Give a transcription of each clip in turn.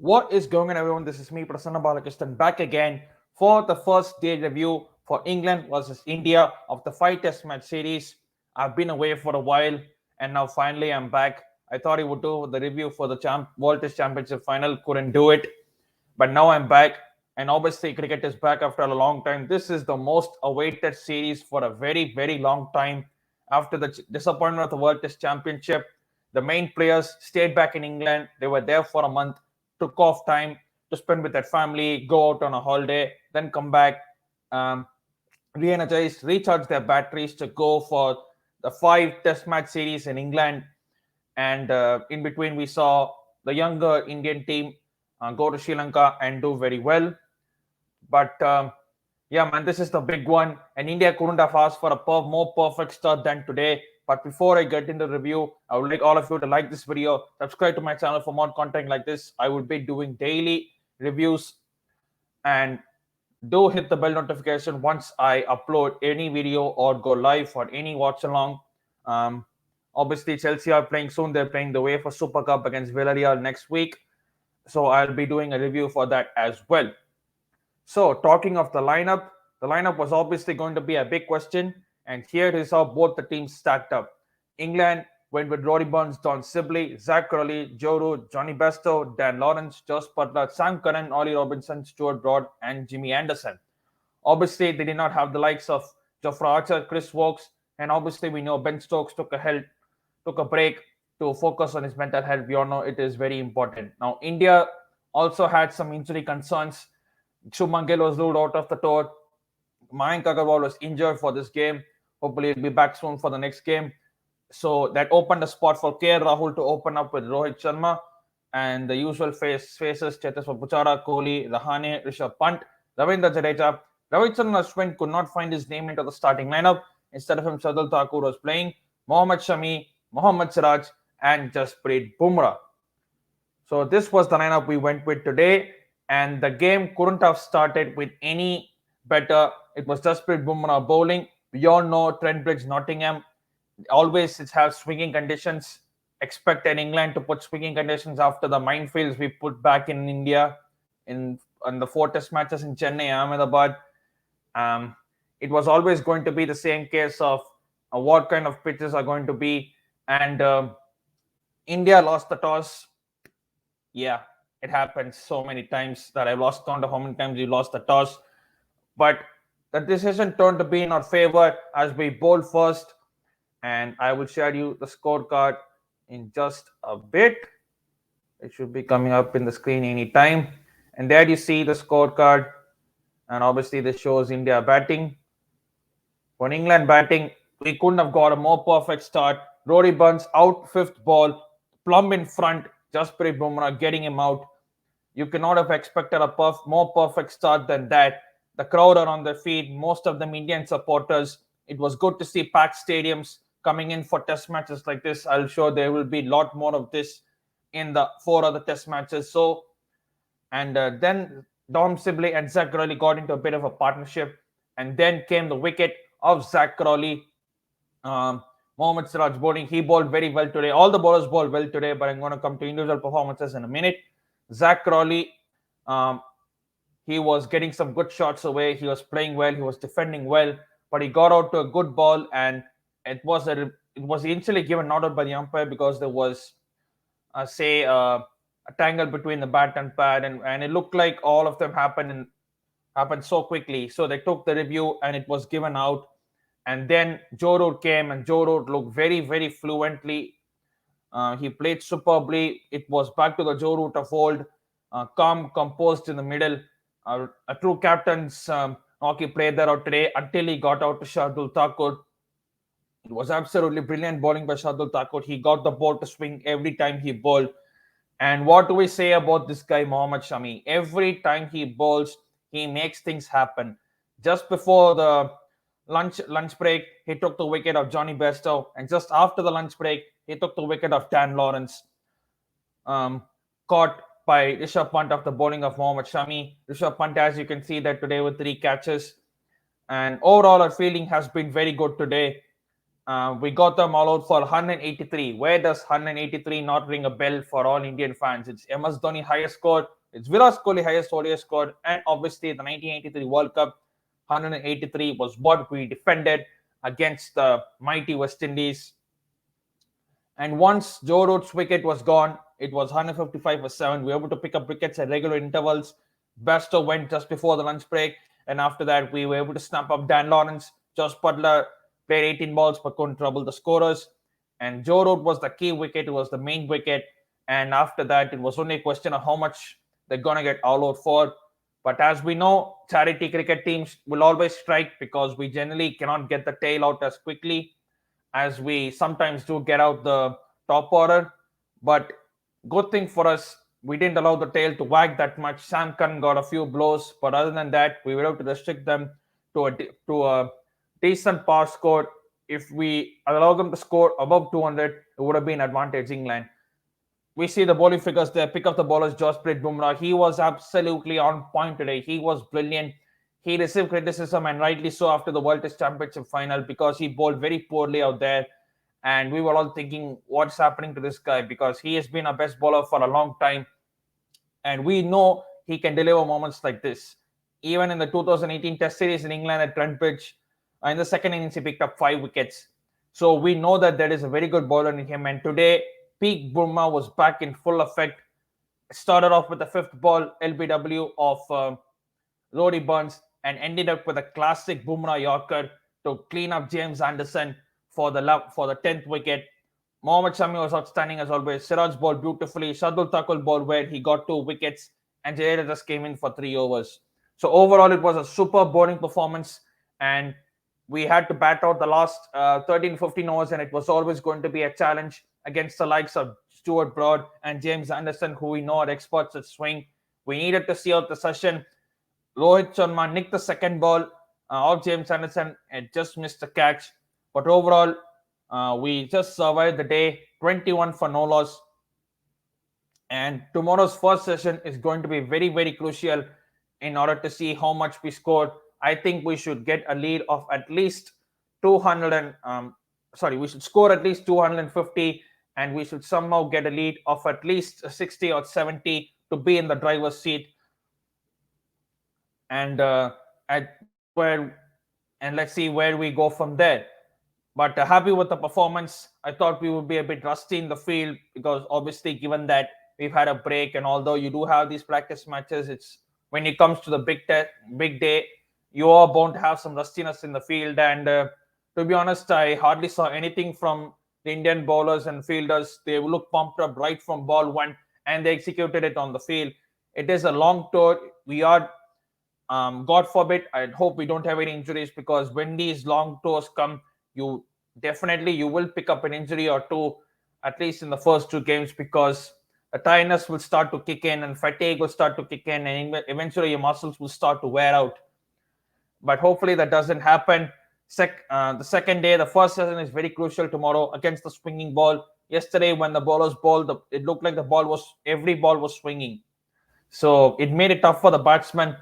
What is going on, everyone? This is me, Prasanna Balakrishnan, back again for the first day review for England versus India of the five Test match series. I've been away for a while, and now finally I'm back. I thought I would do the review for the World Test Championship final, couldn't do it, but now I'm back, and obviously cricket is back after a long time. This is the most awaited series for a very, very long time. After the disappointment of the World Test Championship, the main players stayed back in England. They were there for a month, took off time to spend with their family, go out on a holiday, then come back, um, re-energize, recharge their batteries to go for the five Test match series in England. And in between, we saw the younger Indian team go to Sri Lanka and do very well. But yeah, man, this is the big one. And India couldn't have asked for a more perfect start than today. But before I get into the review, I would like all of you to like this video, subscribe to my channel for more content like this. I would be doing daily reviews, and do hit the bell notification once I upload any video or go live for any watch along. Obviously, Chelsea are playing soon. They're playing the UEFA Super Cup against Villarreal next week. So I'll be doing a review for that as well. So talking of the lineup was obviously going to be a big question. And here is how both the teams stacked up. England went with Rory Burns, Don Sibley, Zach Curley, Joe Root, Johnny Bairstow, Dan Lawrence, Josh Butler, Sam Curran, Ollie Robinson, Stuart Broad, and Jimmy Anderson. Obviously, they did not have the likes of Jofra Archer, Chris Wokes, and obviously we know Ben Stokes took a break to focus on his mental health. We all know it is very important. Now, India also had some injury concerns. Shubman Gill was ruled out of the tour. Mayank Agarwal was injured for this game. Hopefully, he'll be back soon for the next game. So that opened a spot for KL Rahul to open up with Rohit Sharma and the usual faces Cheteshwar Puchara, Kohli, Rahane, Rishabh Pant, Ravindra Jadeja. Ravichandran Ashwin could not find his name into the starting lineup. Instead of him, Shardul Thakur was playing. Mohammad Shami, Mohammad Siraj, and Jasprit Bumrah. So this was the lineup we went with today, and the game couldn't have started with any better. It was Jasprit Bumrah bowling. We all know Trent Bridge, Nottingham, always it has swinging conditions. Expected England to put swinging conditions after the minefields we put back in India in the four Test matches in Chennai, Ahmedabad. It was always going to be the same case of what kind of pitches are going to be, and India lost the toss. Yeah, it happens so many times that I've lost count of how many times you lost the toss. But the decision turned to be in our favor as we bowled first. And I will share you the scorecard in just a bit. It should be coming up in the screen anytime. And there you see the scorecard. And obviously this shows India batting. For England batting, we couldn't have got a more perfect start. Rory Burns out fifth ball, plumb in front, Jasprit Bumrah getting him out. You cannot have expected a more perfect start than that. The crowd are on their feet, most of them Indian supporters. It was good to see packed stadiums coming in for test matches like this. I'll show there will be a lot more of this in the four other test matches. So, and then Dom Sibley and Zach Curley got into a bit of a partnership. And then came the wicket of Zach Curley. Mohammad Siraj bowling. He bowled very well today. All the bowlers bowled well today, but I'm going to come to individual performances in a minute. Zach Curley, he was getting some good shots away. He was playing well. He was defending well, but he got out to a good ball, and it was initially given not out by the umpire because there was, a tangle between the bat and pad, and it looked like all of them happened so quickly. So they took the review, and it was given out. And then Joe Root came, and Joe Root looked very, very fluently. He played superbly. It was back to the Joe Root of old, calm, composed in the middle. A true captain's hockey played there out today until he got out to Shardul Thakur. It was absolutely brilliant bowling by Shardul Thakur. He got the ball to swing every time he bowled. And what do we say about this guy, Mohammad Shami? Every time he bowls, he makes things happen. Just before the lunch break, he took the wicket of Johnny Bairstow, and just after the lunch break, he took the wicket of Dan Lawrence. Caught by Rishabh Pant after bowling of Mohammad Shami. Rishabh Pant, as you can see, that today with 3 catches. And overall, our fielding has been very good today. We got them all out for 183. Where does 183 not ring a bell for all Indian fans? It's MS Dhoni highest score, it's Virat Kohli highest ODI score, and obviously the 1983 World Cup 183 was what we defended against the mighty West Indies. And once Joe Root's wicket was gone, it was 155 for 7. We were able to pick up wickets at regular intervals. Basto went just before the lunch break. And after that, we were able to snap up Dan Lawrence. Josh Butler played 18 balls but couldn't trouble the scorers. And Joe Root was the key wicket. It was the main wicket. And after that, it was only a question of how much they're going to get all out for. But as we know, charity cricket teams will always strike because we generally cannot get the tail out as quickly as we sometimes do get out the top order. But good thing for us, we didn't allow the tail to wag that much. Sam Curran got a few blows, but other than that, we were able to restrict them to a decent power score. If we allow them to score above 200, it would have been advantage England. We see the bowling figures there. Pick up the bowlers, Jasprit Bumrah. He was absolutely on point today. He was brilliant. He received criticism, and rightly so, after the World Test Championship final because he bowled very poorly out there. And we were all thinking, what's happening to this guy? Because he has been our best bowler for a long time. And we know he can deliver moments like this. Even in the 2018 Test Series in England at Trent Bridge, in the second innings, he picked up 5 wickets. So we know that there is a very good bowler in him. And today, peak Bumrah was back in full effect. Started off with the 5th ball LBW of Rory Burns and ended up with a classic Bumrah Yorker to clean up James Anderson for the 10th wicket. Mohammad Shami was outstanding as always. Siraj bowled beautifully. Shardul Thakur bowled where he got 2 wickets, and Jadeja just came in for 3 overs. So overall, it was a super bowling performance, and we had to bat out the last 13-15 overs, and it was always going to be a challenge against the likes of Stuart Broad and James Anderson, who we know are experts at swing. We needed to see out the session. Rohit Sharma nicked the second ball of James Anderson and just missed the catch. But overall, we just survived the day, 21 for no loss. And tomorrow's first session is going to be very, very crucial in order to see how much we scored. I think we should get a lead of at least 200 and we should score at least 250, and we should somehow get a lead of at least 60 or 70 to be in the driver's seat. And that's where, and let's see where we go from there. But happy with the performance. I thought we would be a bit rusty in the field because obviously, given that we've had a break, and although you do have these practice matches, it's when it comes to the big day, you are bound to have some rustiness in the field. And to be honest, I hardly saw anything from the Indian bowlers and fielders. They look pumped up right from ball one, and they executed it on the field. It is a long tour. We are, God forbid, I hope we don't have any injuries, because when these long tours come, you will pick up an injury or two, at least in the first 2 games, because the tiredness will start to kick in and fatigue will start to kick in, and eventually your muscles will start to wear out. But hopefully that doesn't happen. The second day, the first session is very crucial tomorrow against the swinging ball. Yesterday, when the bowlers bowled, it looked like every ball was swinging. So it made it tough for the batsmen.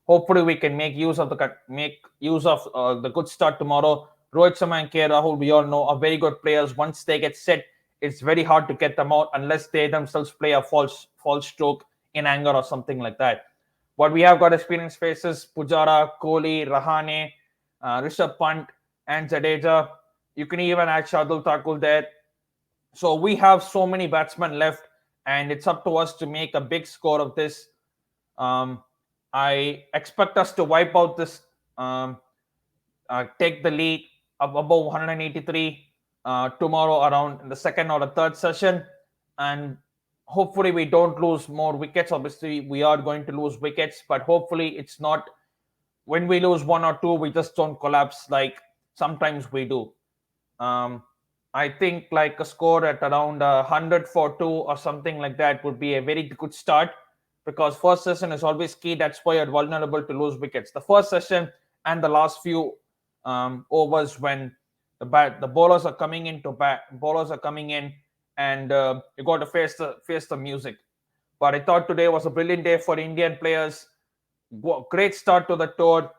Hopefully, we can make use of the good start tomorrow. Rohit Sharma and K. Rahul, we all know, are very good players. Once they get set, it's very hard to get them out unless they themselves play a false stroke in anger or something like that. But we have got experienced faces: Pujara, Kohli, Rahane, Rishabh Pant, and Jadeja. You can even add Shardul Thakur there. So we have so many batsmen left, and it's up to us to make a big score of this. I expect us to wipe out this, take the lead above 183 tomorrow around in the second or the third session, and hopefully we don't lose more wickets. Obviously, we are going to lose wickets, but hopefully it's not, when we lose 1 or 2, we just don't collapse like sometimes we do. I think like a score at around 100 for 2 or something like that would be a very good start, because first session is always key. That's why you're vulnerable to lose wickets. The first session and the last few overs, when the bowlers are coming in and you got to face the music. But I thought today was a brilliant day for Indian players. Great start to the tour.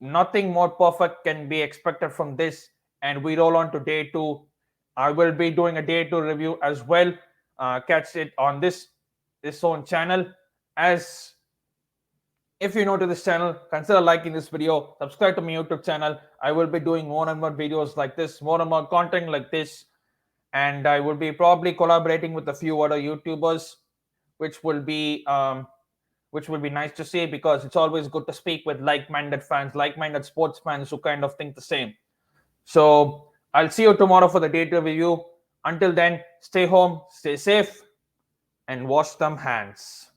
Nothing more perfect can be expected from this. and we roll on to day two. I will be doing a day two review as well. Catch it on this own channel. As if you're new to this channel, consider liking this video, subscribe to my YouTube channel. I will be doing more and more videos like this, more and more content like this, and I will be probably collaborating with a few other YouTubers, which will be nice to see, because it's always good to speak with like-minded fans, like-minded sports fans who kind of think the same. So I'll see you tomorrow for the data review. Until then, stay home, stay safe, and wash them hands.